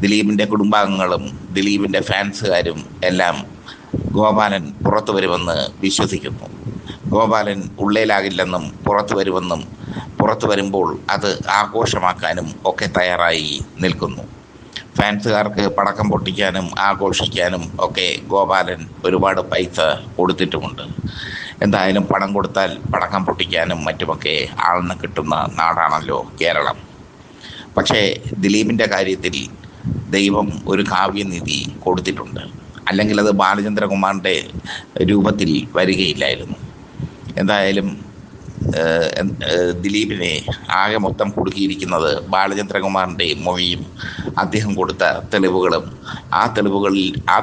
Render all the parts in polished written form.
ദിലീപിൻ്റെ കുടുംബാംഗങ്ങളും ദിലീപിൻ്റെ ഫാൻസുകാരും എല്ലാം ഗോപാലൻ പുറത്തു വരുമെന്ന് വിശ്വസിക്കുന്നു. ഗോപാലൻ ഉള്ളിലാകില്ലെന്നും പുറത്തു വരുമ്പോൾ അത് ആഘോഷമാക്കാനും ഒക്കെ തയ്യാറായി നിൽക്കുന്നു. ഫാൻസുകാർക്ക് പടക്കം പൊട്ടിക്കാനും ആഘോഷിക്കാനും ഒക്കെ ഗോപാലൻ ഒരുപാട് പൈസ കൊടുത്തിട്ടുമുണ്ട്. എന്തായാലും പണം കൊടുത്താൽ പടക്കം പൊട്ടിക്കാനും മറ്റുമൊക്കെ ആളിന് കിട്ടുന്ന നാടാണല്ലോ കേരളം. പക്ഷേ ദിലീപിൻ്റെ കാര്യത്തിൽ ദൈവം ഒരു കാവ്യനിധി കൊടുത്തിട്ടുണ്ട്. അല്ലെങ്കിൽ അത് ബാലചന്ദ്രകുമാറിൻ്റെ രൂപത്തിൽ വരികയില്ലായിരുന്നു. എന്തായാലും ദിലീപിനെ ആകെ മൊത്തം കുടുക്കിയിരിക്കുന്നത് ബാലചന്ദ്രകുമാറിൻ്റെ മൊഴിയും അദ്ദേഹം കൊടുത്ത തെളിവുകളും ആ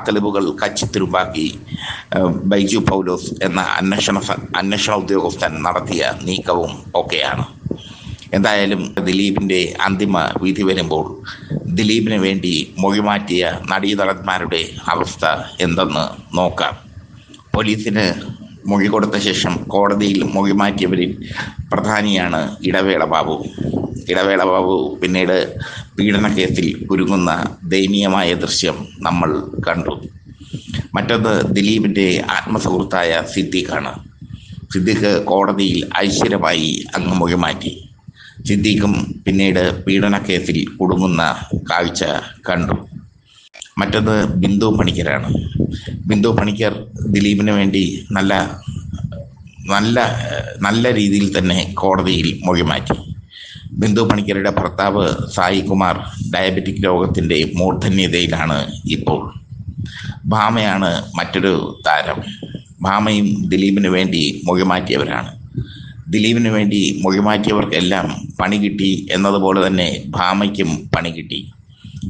തെളിവുകൾ കച്ചിത്തുരുമ്പാക്കി ബൈജു പൗലോസ് എന്ന അന്വേഷണ ഉദ്യോഗസ്ഥൻ നടത്തിയ നീക്കവും ഒക്കെയാണ്. എന്തായാലും ദിലീപിൻ്റെ അന്തിമ വിധി വരുമ്പോൾ ദിലീപിന് വേണ്ടി മൊഴിമാറ്റിയ നടീനടന്മാരുടെ അവസ്ഥ എന്തെന്ന് നോക്കാം. പോലീസിന് മൊഴി കൊടുത്ത ശേഷം കോടതിയിൽ മൊഴി മാറ്റിയവരിൽ പ്രധാനിയാണ് ഇടവേള ബാബു. പിന്നീട് പീഡന കേസിൽ കുരുങ്ങുന്ന ദയനീയമായ ദൃശ്യം നമ്മൾ കണ്ടു. മറ്റൊന്ന് ദിലീപിൻ്റെ ആത്മസുഹൃത്തായ സിദ്ദീഖാണ്. സിദ്ദീഖ് കോടതിയിൽ ഐശ്വര്യമായി അങ്ങ് മൊഴി മാറ്റി. സിദ്ദീഖും പിന്നീട് പീഡന കേസിൽ കുടുങ്ങുന്ന കാഴ്ച കണ്ടു. മറ്റൊന്ന് ബിന്ദു പണിക്കരാണ്. ബിന്ദു പണിക്കർ ദിലീപിന് വേണ്ടി നല്ല രീതിയിൽ തന്നെ കോടതിയിൽ മൊഴി മാറ്റി. ബിന്ദു പണിക്കരുടെ ഭർത്താവ് സായി കുമാർ ഡയബറ്റിക് രോഗത്തിൻ്റെ മൂർധന്യതയിലാണ് ഇപ്പോൾ. ഭാമയാണ് മറ്റൊരു താരം. ഭാമയും ദിലീപിന് വേണ്ടി മൊഴി മാറ്റിയവരാണ്. ദിലീപിന് വേണ്ടി മൊഴി മാറ്റിയവർക്കെല്ലാം പണി കിട്ടി എന്നതുപോലെ തന്നെ ഭാമയ്ക്കും പണി കിട്ടി.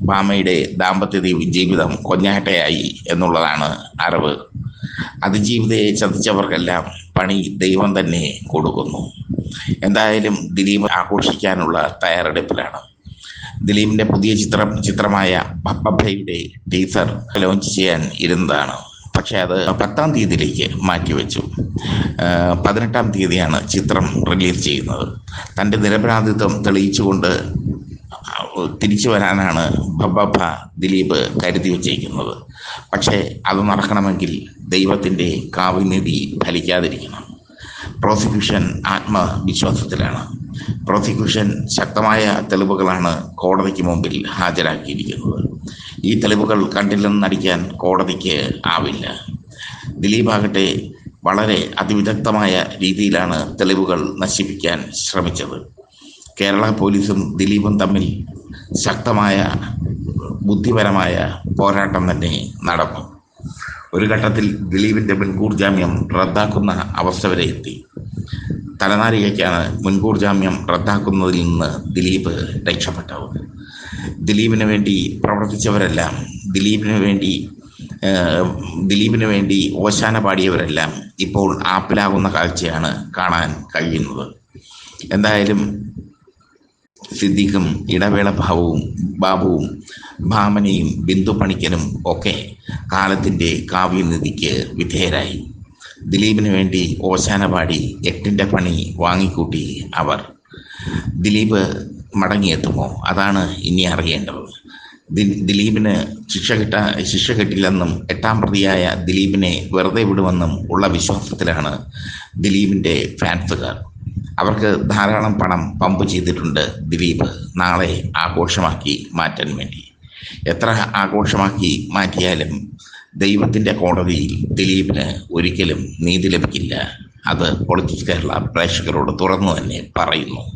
ഭാമയുടെ ദാമ്പത്യ ജീവിതം കൊഞ്ഞാട്ടയായി എന്നുള്ളതാണ് അറിവ്. അതിജീവിതയെ ചതിച്ചവർക്കെല്ലാം പണി ദൈവം തന്നെ കൊടുക്കുന്നു. എന്തായാലും ദിലീപ് ആഘോഷിക്കാനുള്ള തയ്യാറെടുപ്പിലാണ്. ദിലീപിൻ്റെ പുതിയ ചിത്രമായ ബബ്ബയുടെ ടീസർ ലോഞ്ച് ചെയ്യാൻ ഇരുന്നതാണ്. പക്ഷേ അത് 10-ാം തീയതിയിലേക്ക് മാറ്റിവെച്ചു. 18-ാം തീയതിയാണ് ചിത്രം റിലീസ് ചെയ്യുന്നത്. തൻ്റെ നിരപരാധിത്വം തെളിയിച്ചുകൊണ്ട് തിരിച്ചു വരാനാണ് ബബ്ബ ദിലീപ് കരുതി വച്ചിരിക്കുന്നത്. പക്ഷേ അത് നടക്കണമെങ്കിൽ ദൈവത്തിൻ്റെ കാവ്യനിധി ഫലിക്കാതിരിക്കണം. പ്രോസിക്യൂഷൻ ആത്മവിശ്വാസത്തിലാണ്. പ്രോസിക്യൂഷൻ ശക്തമായ തെളിവുകളാണ് കോടതിക്ക് മുമ്പിൽ ഹാജരാക്കിയിരിക്കുന്നത്. ഈ തെളിവുകൾ കണ്ടില്ലെന്ന് നടിക്കാൻ കോടതിക്ക് ആവില്ല. ദിലീപാകട്ടെ വളരെ അതിവിദഗ്ധമായ രീതിയിലാണ് തെളിവുകൾ നശിപ്പിക്കാൻ ശ്രമിച്ചത്. കേരള പോലീസും ദിലീപും തമ്മിൽ ശക്തമായ ബുദ്ധിപരമായ പോരാട്ടം തന്നെ നടന്നു. ഒരു ഘട്ടത്തിൽ ദിലീപിൻ്റെ മുൻകൂർ ജാമ്യം റദ്ദാക്കുന്ന അവസ്ഥ വരെ എത്തി. തലനാരികയ്ക്കാണ് മുൻകൂർ ജാമ്യം റദ്ദാക്കുന്നതിൽ നിന്ന് ദിലീപ് രക്ഷപ്പെട്ടത്. ദിലീപിന് വേണ്ടി പ്രവർത്തിച്ചവരെല്ലാം, ദിലീപിന് വേണ്ടി ഓശാന പാടിയവരെല്ലാം ഇപ്പോൾ ആപ്പിലാകുന്ന കാഴ്ചയാണ് കാണാൻ കഴിയുന്നത്. എന്തായാലും സിദ്ദീഖും ഇടവേള ബാബുവും ഭാമനയും ബിന്ദു പണിക്കരും ഒക്കെ കാലത്തിൻ്റെ കാവ്യനിധിക്ക് വിധേയരായി. ദിലീപിന് വേണ്ടി ഓശാന പാടി 8ൻ്റെ പണി വാങ്ങിക്കൂട്ടി അവർ. ദിലീപ് മടങ്ങിയെത്തുമോ? അതാണ് ഇനി അറിയേണ്ടത്. ദിലീപിന് ശിക്ഷ കിട്ടില്ലെന്നും 8ാം പ്രതിയായ ദിലീപിനെ വെറുതെ വിടുമെന്നും ഉള്ള വിശ്വാസത്തിലാണ് ദിലീപിൻ്റെ ഫാൻസുകാർ. അവർക്ക് ധാരാളം പണം പമ്പ് ചെയ്തിട്ടുണ്ട് ദിലീപ് നാളെ ആഘോഷമാക്കി മാറ്റാൻ വേണ്ടി. എത്ര ആഘോഷമാക്കി മാറ്റിയാലും ദൈവത്തിൻ്റെ കോടതിയിൽ ദിലീപിന് ഒരിക്കലും നീതി ലഭിക്കില്ല. അത് പൊളിറ്റിക്സ് കേരള പ്രേക്ഷകരോട് തുറന്നു തന്നെ പറയുന്നു.